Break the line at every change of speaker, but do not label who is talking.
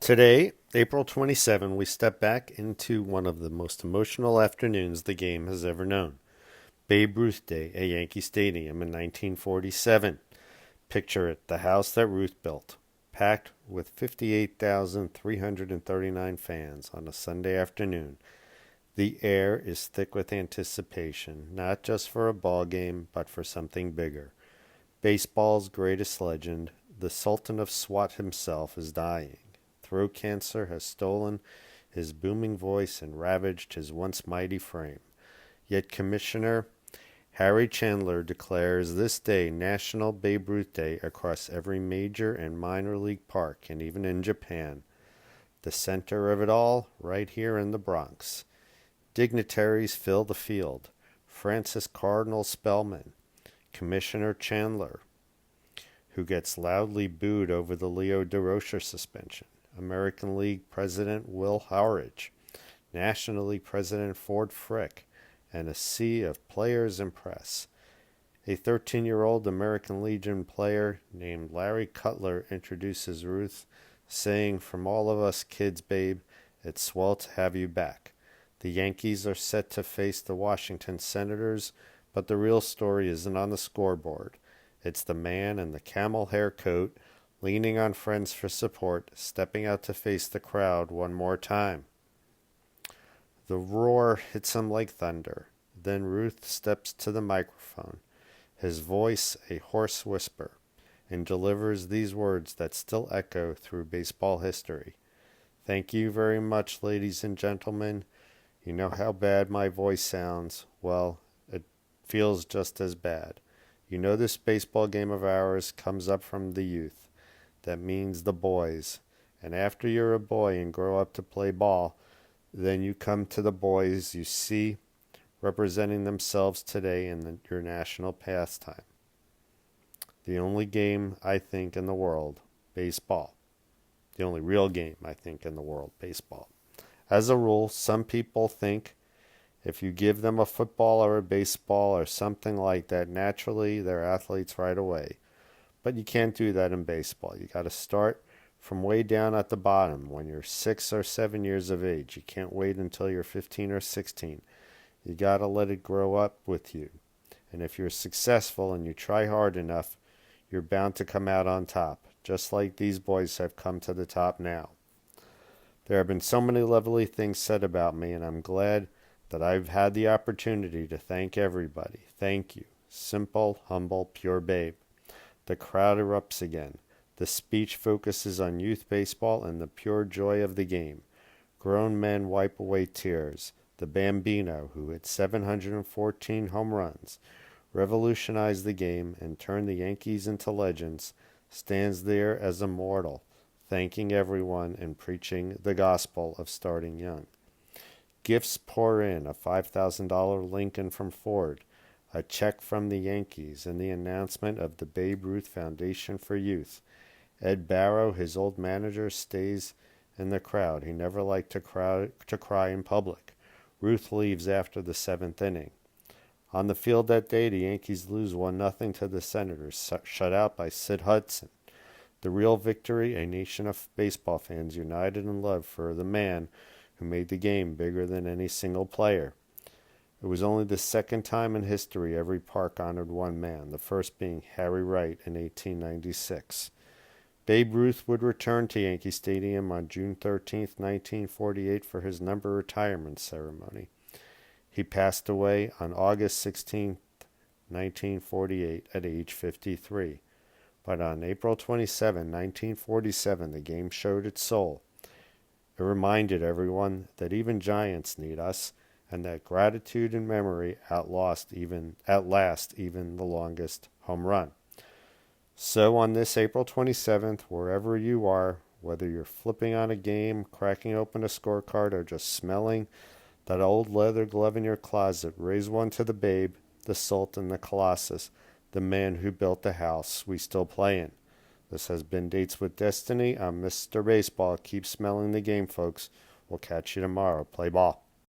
Today, April 27, we step back into one of the most emotional afternoons the game has ever known. Babe Ruth Day at Yankee Stadium in 1947. Picture it, the house that Ruth built, packed with 58,339 fans on a Sunday afternoon. The air is thick with anticipation, not just for a ball game, but for something bigger. Baseball's greatest legend, the Sultan of Swat himself, is dying. Throat cancer has stolen his booming voice and ravaged his once mighty frame. Yet Commissioner Harry Chandler declares this day National Babe Ruth Day across every major and minor league park, and even in Japan. The center of it all, right here in the Bronx. Dignitaries fill the field. Francis Cardinal Spellman, Commissioner Chandler, who gets loudly booed over the Leo DeRocher suspension. American League President Will Howridge, National League President Ford Frick, and a sea of players and press. A 13-year-old American Legion player named Larry Cutler introduces Ruth, saying, "From all of us kids, babe, it's swell to have you back." The Yankees are set to face the Washington Senators, but the real story isn't on the scoreboard. It's the man in the camel hair coat, leaning on friends for support, stepping out to face the crowd one more time. The roar hits him like thunder. Then Ruth steps to the microphone, his voice a hoarse whisper, and delivers these words that still echo through baseball history. "Thank you very much, ladies and gentlemen. You know how bad my voice sounds. Well, it feels just as bad. You know this baseball game of ours comes up from the youth. That means the boys. And after you're a boy and grow up to play ball, then you come to the boys you see representing themselves today in your national pastime. The only game, I think, in the world, baseball. The only real game, I think, in the world, baseball. As a rule, some people think if you give them a football or a baseball or something like that, naturally they're athletes right away. But you can't do that in baseball. You got to start from way down at the bottom when you're 6 or 7 years of age. You can't wait until you're 15 or 16. You got to let it grow up with you. And if you're successful and you try hard enough, you're bound to come out on top, just like these boys have come to the top now. There have been so many lovely things said about me, and I'm glad that I've had the opportunity to thank everybody. Thank you. Simple, humble, pure babe. The crowd erupts again. The speech focuses on youth baseball and the pure joy of the game. Grown men wipe away tears. The Bambino, who hit 714 home runs, revolutionized the game and turned the Yankees into legends, stands there as a mortal, thanking everyone and preaching the gospel of starting young. Gifts pour in, a $5,000 Lincoln from Ford, a check from the Yankees, and the announcement of the Babe Ruth Foundation for Youth. Ed Barrow, his old manager, stays in the crowd. He never liked to cry in public. Ruth leaves after the 7th inning. On the field that day, the Yankees lose 1-0 to the Senators, shut out by Sid Hudson. The real victory, a nation of baseball fans united in love for the man who made the game bigger than any single player. It was only the second time in history every park honored one man, the first being Harry Wright in 1896. Babe Ruth would return to Yankee Stadium on June 13, 1948 for his number retirement ceremony. He passed away on August 16, 1948 at age 53. But on April 27, 1947, the game showed its soul. It reminded everyone that even giants need us, and that gratitude and memory outlast even the longest home run. So on this April 27th, wherever you are, whether you're flipping on a game, cracking open a scorecard, or just smelling that old leather glove in your closet, raise one to the Babe, the Sultan, the Colossus, the man who built the house we still play in. This has been Dates with Destiny. I'm Mr. Baseball. Keep smelling the game, folks. We'll catch you tomorrow. Play ball.